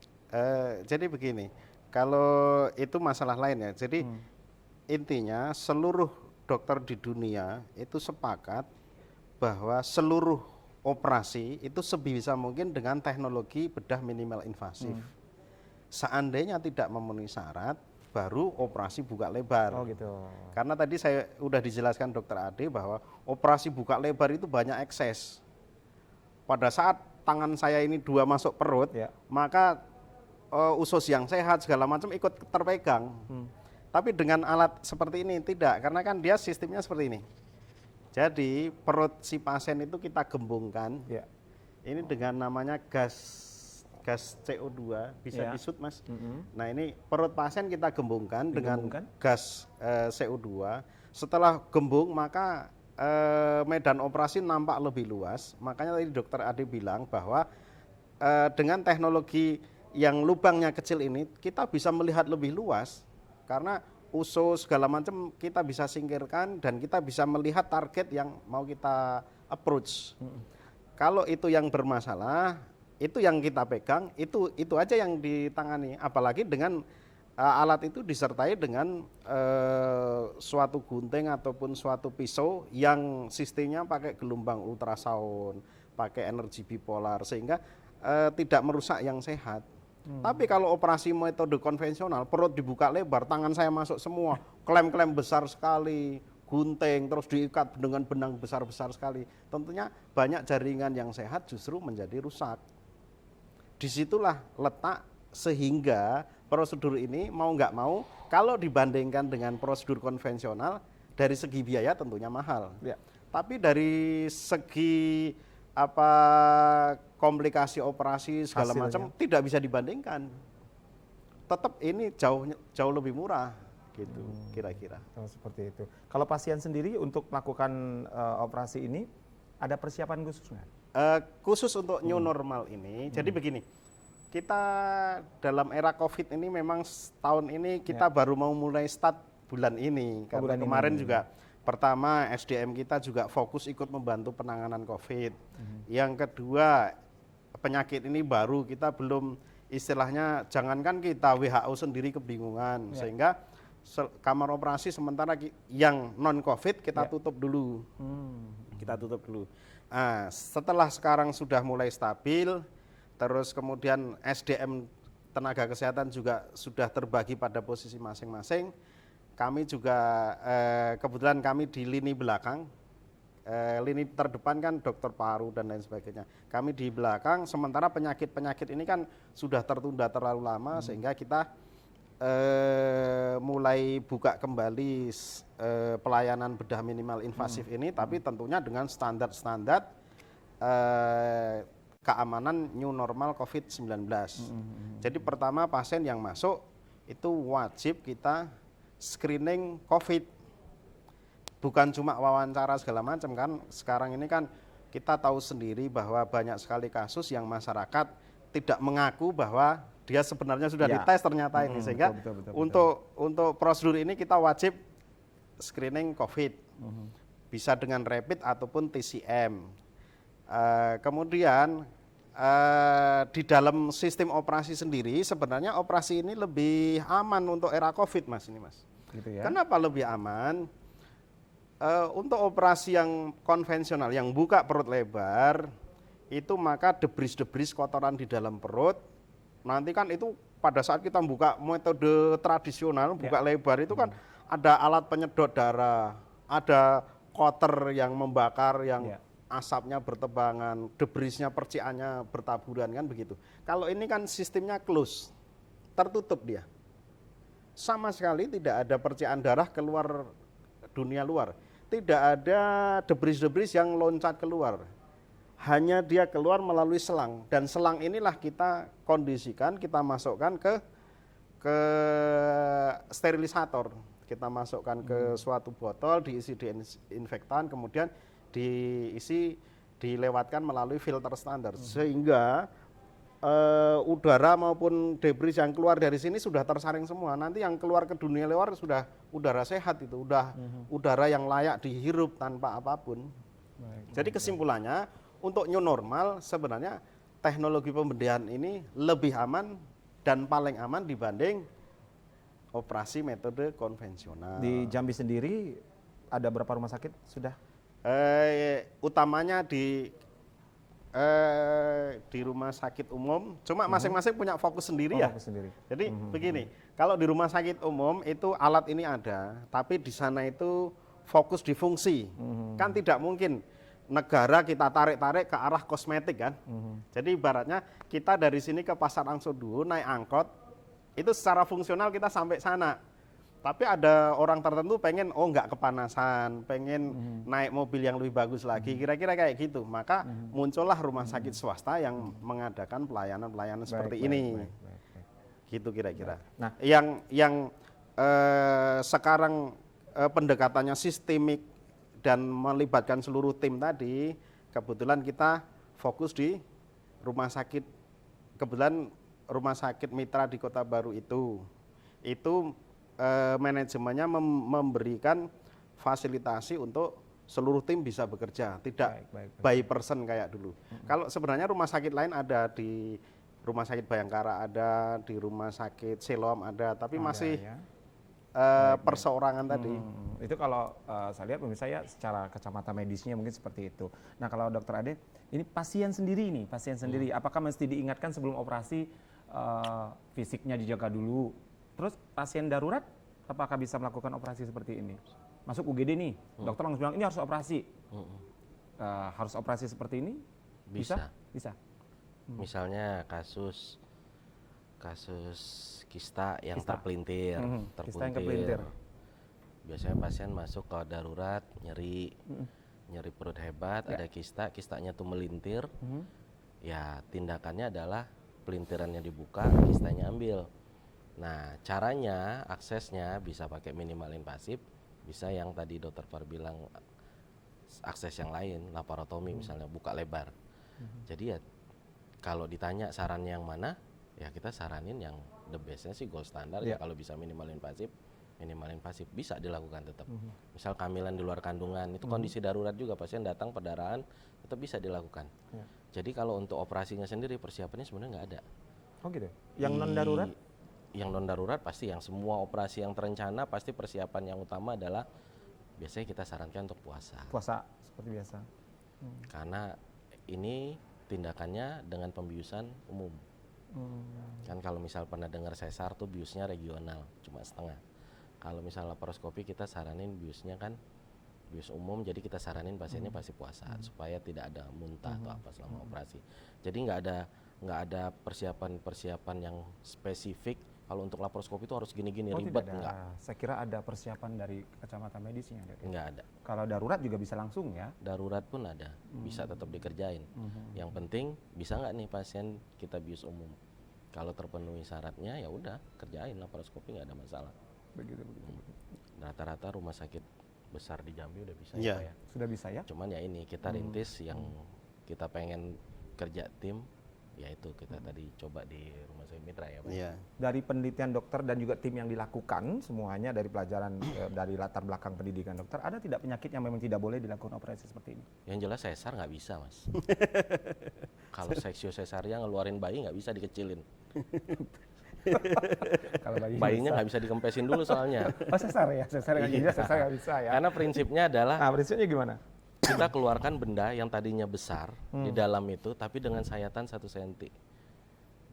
Jadi begini, kalau itu masalah lain ya. Jadi intinya seluruh dokter di dunia itu sepakat bahwa seluruh operasi itu sebisa mungkin dengan teknologi bedah minimal invasif. Seandainya tidak memenuhi syarat, baru operasi buka lebar. Oh gitu. Karena tadi saya udah dijelaskan Dokter Ade bahwa operasi buka lebar itu banyak ekses. Pada saat tangan saya ini 2 masuk perut, maka usus yang sehat segala macam ikut terpegang. Tapi dengan alat seperti ini tidak, karena kan dia sistemnya seperti ini. Jadi perut si pasien itu kita gembungkan. Ini dengan namanya gas CO2, bisa disut Mas. Nah ini perut pasien kita gembungkan dengan gas CO2. Setelah gembung maka medan operasi nampak lebih luas. Makanya tadi Dokter Ade bilang bahwa dengan teknologi yang lubangnya kecil ini kita bisa melihat lebih luas karena usus segala macam kita bisa singkirkan dan kita bisa melihat target yang mau kita approach. Kalau itu yang bermasalah, itu yang kita pegang, itu aja yang ditangani. Apalagi dengan alat itu disertai dengan suatu gunting ataupun suatu pisau yang sistemnya pakai gelombang ultrasound, pakai energi bipolar sehingga tidak merusak yang sehat. Tapi kalau operasi metode konvensional, perut dibuka lebar, tangan saya masuk semua, klem-klem besar sekali, gunting, terus diikat dengan benang besar-besar sekali. Tentunya banyak jaringan yang sehat justru menjadi rusak. Disitulah letak sehingga prosedur ini mau nggak mau kalau dibandingkan dengan prosedur konvensional dari segi biaya tentunya mahal. Ya. Tapi dari segi komplikasi operasi segala Hasilnya. macam tidak bisa dibandingkan. Tetap ini jauh lebih murah gitu kira-kira. Oh, seperti itu. Kalau pasien sendiri untuk melakukan operasi ini ada persiapan khusus nggak? Khusus untuk new normal ini, jadi begini, kita dalam era COVID ini memang tahun ini kita baru mau mulai start bulan ini. Karena bulan kemarin ini. juga pertama SDM kita juga fokus ikut membantu penanganan COVID. Yang kedua penyakit ini baru kita belum istilahnya jangankan kita WHO sendiri kebingungan sehingga kamar operasi sementara yang non COVID kita tutup dulu. Kita tutup dulu. Nah, setelah sekarang sudah mulai stabil, terus kemudian SDM tenaga kesehatan juga sudah terbagi pada posisi masing-masing. Kami juga kebetulan kami di lini belakang, lini terdepan kan dokter paru dan lain sebagainya. Kami di belakang, sementara penyakit-penyakit ini kan sudah tertunda terlalu lama sehingga kita mulai buka kembali pelayanan bedah minimal invasif ini, tapi tentunya dengan standar-standar keamanan new normal COVID-19. Jadi pertama pasien yang masuk itu wajib kita screening COVID. Bukan cuma wawancara segala macam kan, sekarang ini kan kita tahu sendiri bahwa banyak sekali kasus yang masyarakat tidak mengaku bahwa dia sebenarnya sudah dites ternyata ini, sehingga betul. untuk prosedur ini kita wajib screening COVID, bisa dengan rapid ataupun TCM. Kemudian di dalam sistem operasi sendiri sebenarnya operasi ini lebih aman untuk era COVID, Mas ini, Mas. Gitu ya. Kenapa lebih aman? Untuk operasi yang konvensional yang buka perut lebar itu maka debris-debris kotoran di dalam perut nanti kan itu pada saat kita buka metode tradisional buka lebar itu kan ada alat penyedot darah, ada koter yang membakar yang asapnya bertebangan, debrisnya percikannya bertaburan kan begitu. Kalau ini kan sistemnya close, tertutup dia. Sama sekali tidak ada percikan darah keluar dunia luar. Tidak ada debris-debris yang loncat keluar. Hanya dia keluar melalui selang, dan selang inilah kita kondisikan, kita masukkan ke sterilisator. Kita masukkan ke suatu botol, diisi disinfektan, kemudian dilewatkan melalui filter standar, sehingga udara maupun debris yang keluar dari sini sudah tersaring semua. Nanti yang keluar ke dunia luar sudah udara sehat itu, udara yang layak dihirup tanpa apapun. Jadi kesimpulannya untuk new normal sebenarnya teknologi pembedahan ini lebih aman dan paling aman dibanding operasi metode konvensional. Di Jambi sendiri ada berapa rumah sakit sudah? Utamanya di rumah sakit umum, cuma masing-masing punya fokus sendiri ya. Fokus sendiri. Jadi begini, kalau di rumah sakit umum itu alat ini ada, tapi di sana itu fokus di fungsi. Kan tidak mungkin negara kita tarik-tarik ke arah kosmetik kan. Jadi ibaratnya kita dari sini ke Pasar Angsodulu naik angkot, itu secara fungsional kita sampai sana. Tapi ada orang tertentu pengen nggak kepanasan, pengen naik mobil yang lebih bagus lagi, kira-kira kayak gitu. Maka muncullah rumah sakit swasta yang mengadakan pelayanan-pelayanan seperti ini. Gitu kira-kira. Nah, yang sekarang pendekatannya sistemik dan melibatkan seluruh tim tadi, kebetulan kita fokus di rumah sakit, kebetulan rumah sakit mitra di Kota Baru itu manajemennya memberikan fasilitasi untuk seluruh tim bisa bekerja, tidak by person kayak dulu. Kalau sebenarnya rumah sakit lain ada, di rumah sakit Bayangkara ada, di rumah sakit Siloam ada, tapi masih perseorangan tadi. Itu kalau saya lihat pemirsa ya secara kacamata medisnya mungkin seperti itu. Nah kalau Dokter Ade, ini pasien sendiri nih, apakah mesti diingatkan sebelum operasi fisiknya dijaga dulu? Terus pasien darurat apakah bisa melakukan operasi seperti ini? Masuk UGD nih, dokter langsung bilang ini harus operasi. Harus operasi seperti ini? Bisa. Bisa. Misalnya kasus Kasus kista yang Kista. terpelintir, Kista yang kepelintir. Biasanya pasien masuk ke darurat, nyeri perut hebat, ada kista, kistanya tuh melintir. Ya tindakannya adalah pelintirannya dibuka, kistanya ambil. Nah caranya, aksesnya bisa pakai minimal invasif, bisa yang tadi dokter Far bilang akses yang lain, laparotomi misalnya, buka lebar. Jadi ya kalau ditanya sarannya yang mana, ya kita saranin yang the bestnya sih gold standard ya, kalau bisa minimal invasif bisa dilakukan tetap. Misal kehamilan di luar kandungan itu kondisi darurat juga, pasien datang perdarahan tetap bisa dilakukan. Jadi kalau untuk operasinya sendiri persiapannya sebenarnya nggak ada. Oh gitu. Yang non darurat? Yang non darurat pasti, yang semua operasi yang terencana pasti persiapan yang utama adalah biasanya kita sarankan untuk puasa. Puasa seperti biasa. Karena ini tindakannya dengan pembiusan umum. Kan kalau misal pernah dengar sesar tuh biusnya regional, cuma setengah. Kalau misal laparoskopi kita saranin biusnya kan bius umum, jadi kita saranin pasiennya pasti puasa supaya tidak ada muntah atau apa selama operasi. Jadi nggak ada persiapan yang spesifik. Kalau untuk laparoskopi itu harus gini-gini ribet, tidak ada. enggak. Saya kira ada persiapan dari kacamata medisnya. Enggak ada. Kalau darurat juga bisa langsung ya? Darurat pun ada, bisa tetap dikerjain. Yang penting bisa nggak nih pasien kita bius umum. Kalau terpenuhi syaratnya ya udah kerjain laparoskopi, nggak ada masalah. Begitu. Rata-rata rumah sakit besar di Jambi udah bisa Iya. ya. Sudah bisa ya? Cuman ya ini kita rintis yang kita pengen kerja tim, yaitu kita tadi coba di rumah sakit mitra ya Pak. Iya. Dari penelitian dokter dan juga tim yang dilakukan semuanya dari pelajaran dari latar belakang pendidikan dokter, ada tidak penyakit yang memang tidak boleh dilakukan operasi seperti ini? Yang jelas sesar nggak bisa Mas. Kalau seksio sesarnya ngeluarin bayi nggak bisa dikecilin. Kalau Bayinya nggak bisa dikempesin dulu soalnya. Oh sesar ya, sesar nggak bisa ya. Karena prinsipnya adalah Nah prinsipnya gimana? kita keluarkan benda yang tadinya besar di dalam itu, tapi dengan sayatan 1 cm.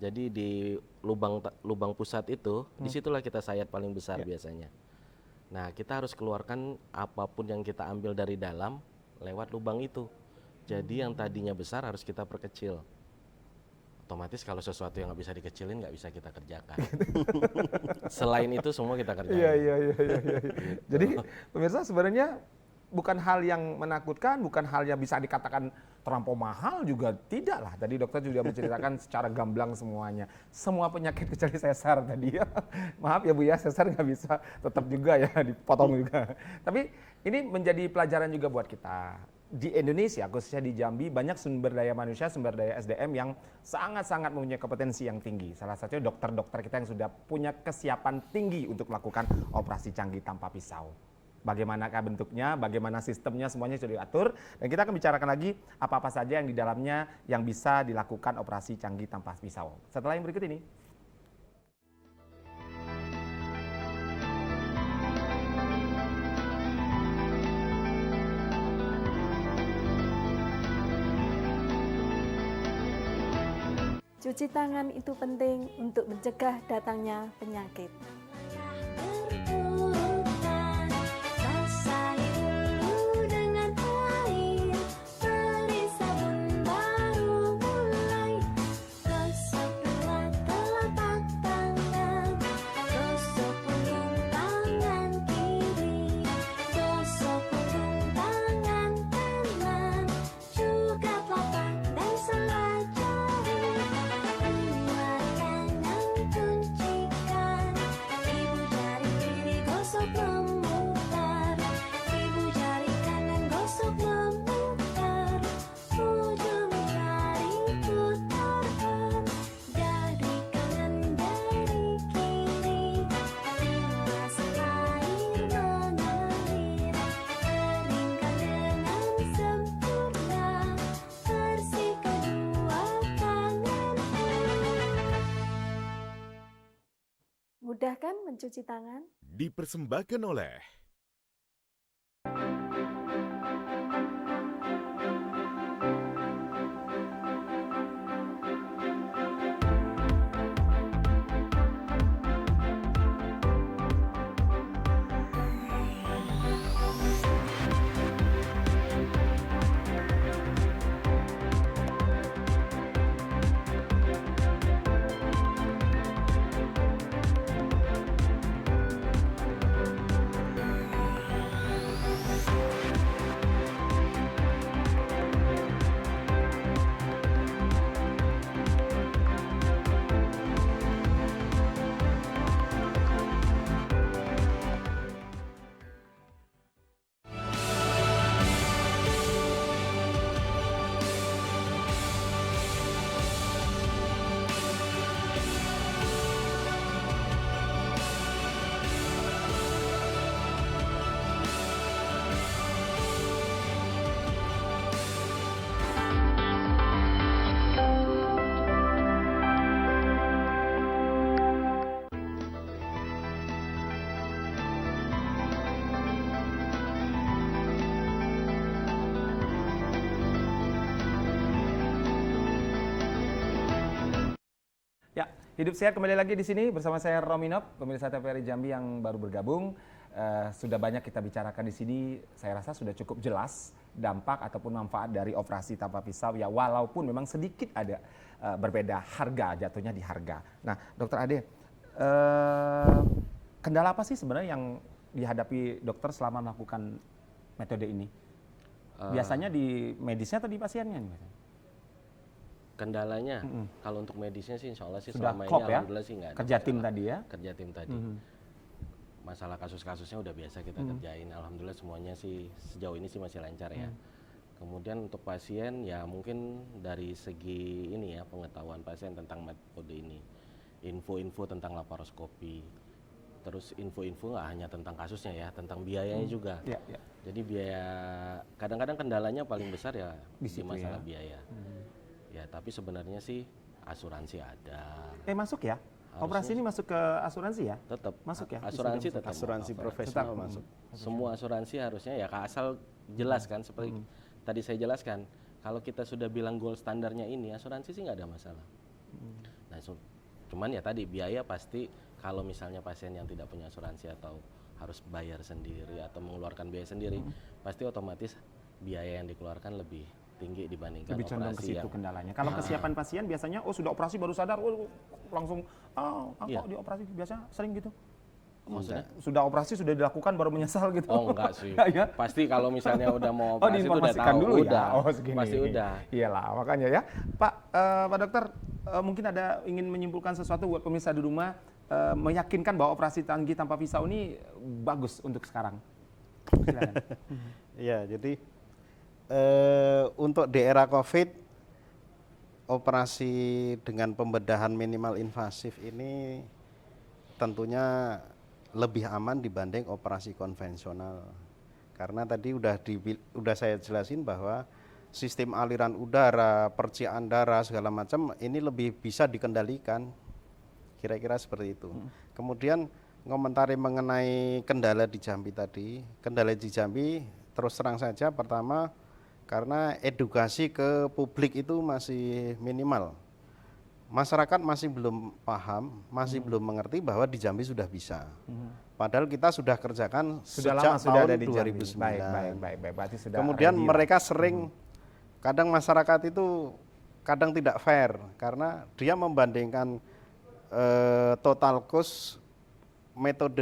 Jadi di lubang pusat itu, disitulah kita sayat paling besar biasanya. Nah kita harus keluarkan apapun yang kita ambil dari dalam lewat lubang itu. Jadi yang tadinya besar harus kita perkecil. Otomatis kalau sesuatu yang nggak bisa dikecilin nggak bisa kita kerjakan. Selain itu semua kita kerjakan. Iya. Jadi pemirsa sebenarnya bukan hal yang menakutkan, bukan hal yang bisa dikatakan terlampau mahal juga tidak lah. Tadi dokter juga menceritakan secara gamblang semuanya. Semua penyakit kecuali sesar tadi ya. Maaf ya Bu ya, sesar nggak bisa tetap juga ya dipotong juga. Tapi ini menjadi pelajaran juga buat kita. Di Indonesia, khususnya di Jambi, banyak sumber daya manusia, sumber daya SDM yang sangat-sangat mempunyai kompetensi yang tinggi. Salah satunya dokter-dokter kita yang sudah punya kesiapan tinggi untuk melakukan operasi canggih tanpa pisau. Bagaimanakah bentuknya, bagaimana sistemnya, semuanya sudah diatur. Dan kita akan bicarakan lagi apa-apa saja yang di dalamnya yang bisa dilakukan operasi canggih tanpa pisau. Setelah yang berikut ini. Cuci tangan itu penting untuk mencegah datangnya penyakit. Mudah kan mencuci tangan? Dipersembahkan oleh Hidup Sehat kembali lagi di sini bersama saya Rominop, pemirsa TVRI Jambi yang baru bergabung. Sudah banyak kita bicarakan di sini, saya rasa sudah cukup jelas dampak ataupun manfaat dari operasi tanpa pisau ya, walaupun memang sedikit ada berbeda harga, jatuhnya di harga. Nah, Dokter Ade, kendala apa sih sebenarnya yang dihadapi dokter selama melakukan metode ini? Biasanya di medisnya atau di pasiennya nih? Kendalanya, kalau untuk medisnya sih insya Allah sih Sudah selama klop ini ya? alhamdulillah sih nggak ada Kerja tim masalah. tadi ya? Kerja tim tadi. Masalah kasus-kasusnya udah biasa kita kerjain, alhamdulillah semuanya sih sejauh ini sih masih lancar ya. Kemudian untuk pasien ya mungkin dari segi ini ya, pengetahuan pasien tentang metode ini, info-info tentang laparoskopi, terus info-info nggak hanya tentang kasusnya ya, tentang biayanya juga. Ya, ya. Jadi biaya, kadang-kadang kendalanya paling besar ya Di di situ masalah ya. biaya. Ya tapi sebenarnya sih asuransi ada. Masuk ya? Operasi ini masuk ke asuransi ya? Tetap Masuk ya? asuransi Sudah tetap Asuransi cover. profesional Tetap. masuk. Semua asuransi harusnya ya asal jelas kan, seperti tadi saya jelaskan, kalau kita sudah bilang gold standarnya ini, asuransi sih nggak ada masalah. Nah cuman ya tadi biaya pasti kalau misalnya pasien yang tidak punya asuransi atau harus bayar sendiri atau mengeluarkan biaya sendiri, pasti otomatis biaya yang dikeluarkan lebih tinggi dibandingkan Lebih condong ke operasi situ yang kendalanya. Kalau kesiapan pasien biasanya, sudah operasi baru sadar, langsung, Iya. kok dioperasi biasa sering gitu. maksudnya. Sudah operasi sudah dilakukan baru menyesal gitu. Oh enggak sih, Ya? pasti kalau misalnya udah mau Oh, operasi itu udah diinformasikan tahu, dulu udah, ya. Oh, segini. pasti udah. Iyalah, makanya ya. Pak Dokter, mungkin ada ingin menyimpulkan sesuatu buat pemirsa di rumah, meyakinkan bahwa operasi tangki tanpa pisau ini bagus untuk sekarang. Silakan. Ya, jadi untuk di era COVID, operasi dengan pembedahan minimal invasif ini tentunya lebih aman dibanding operasi konvensional. Karena tadi udah saya jelasin bahwa sistem aliran udara, percikan darah segala macam ini lebih bisa dikendalikan. Kira-kira seperti itu. Kemudian ngomentari mengenai kendala di Jambi tadi. Kendala di Jambi terus terang saja, pertama karena edukasi ke publik itu masih minimal. Masyarakat masih belum paham, masih belum mengerti bahwa di Jambi sudah bisa. Padahal kita sudah kerjakan Sudah sejak lama sudah tahun ada di 2009. Jambi. Baik. Berarti sudah Kemudian ready lah. mereka sering, kadang masyarakat itu kadang tidak fair karena dia membandingkan total cost metode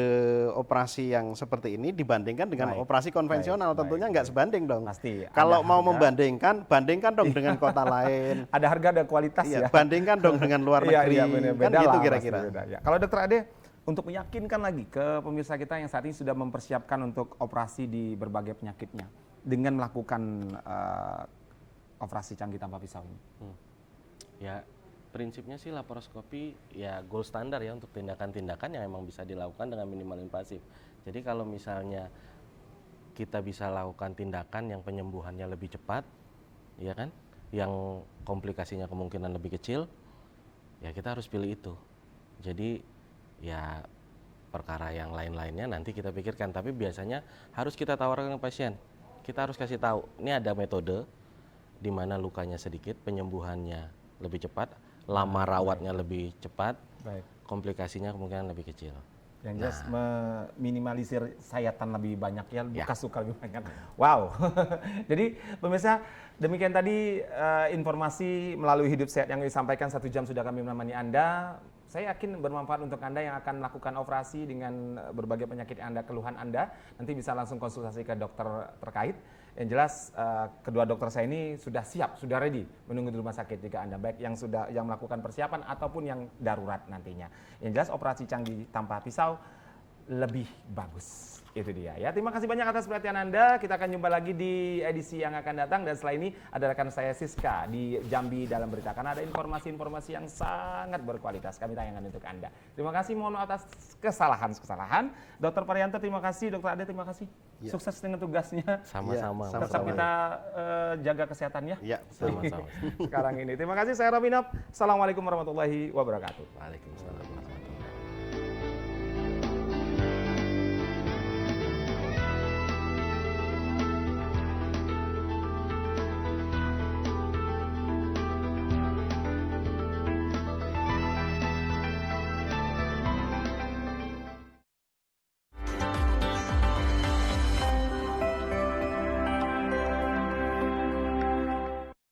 operasi yang seperti ini dibandingkan dengan Baik. operasi konvensional. Baik, Tentunya baik, nggak baik. sebanding dong. Pasti Kalau ada mau harga. membandingkan, bandingkan dong dengan kota lain. Ada harga, ada kualitas Iya, ya. bandingkan dong dengan luar negeri. Iya, bener, Kan beda gitu lah, kira-kira. pasti beda, ya. Kalau Dokter Ade, untuk meyakinkan lagi ke pemirsa kita yang saat ini sudah mempersiapkan untuk operasi di berbagai penyakitnya dengan melakukan operasi canggih tanpa pisau ini. Ya prinsipnya sih laparoskopi ya gold standar ya untuk tindakan-tindakan yang memang bisa dilakukan dengan minimal invasif. Jadi kalau misalnya kita bisa lakukan tindakan yang penyembuhannya lebih cepat, ya kan, yang komplikasinya kemungkinan lebih kecil, ya kita harus pilih itu. Jadi ya perkara yang lain-lainnya nanti kita pikirkan, tapi biasanya harus kita tawarkan ke pasien. Kita harus kasih tahu, ini ada metode di mana lukanya sedikit, penyembuhannya lebih cepat, lama rawatnya lebih cepat, Baik. komplikasinya kemungkinan lebih kecil. Yang jelas meminimalisir sayatan lebih banyak ya, bekas luka lebih banyak. Wow. Jadi pemirsa, demikian tadi informasi melalui Hidup Sehat yang disampaikan 1 jam sudah kami menemani Anda. Saya yakin bermanfaat untuk Anda yang akan melakukan operasi dengan berbagai penyakit yang Anda, keluhan Anda. Nanti bisa langsung konsultasi ke dokter terkait. Yang jelas kedua dokter saya ini sudah siap, sudah ready menunggu di rumah sakit jika Anda baik yang melakukan persiapan ataupun yang darurat nantinya. Yang jelas operasi canggih tanpa pisau lebih bagus. Itu dia ya. Terima kasih banyak atas perhatian Anda. Kita akan jumpa lagi di edisi yang akan datang, dan setelah ini ada rekan saya Siska di Jambi Dalam Berita karena ada informasi-informasi yang sangat berkualitas kami tayangkan untuk Anda. Terima kasih, mohon maaf atas kesalahan-kesalahan. Dr. Parianto terima kasih, Dr. Ade terima kasih. Ya. Sukses dengan tugasnya. Sama-sama. Ya, Tetap sama-sama. kita jaga kesehatan ya. Ya, Sama-sama. Sekarang ini. Terima kasih, saya Robinop. Assalamualaikum warahmatullahi wabarakatuh. Waalaikumsalam.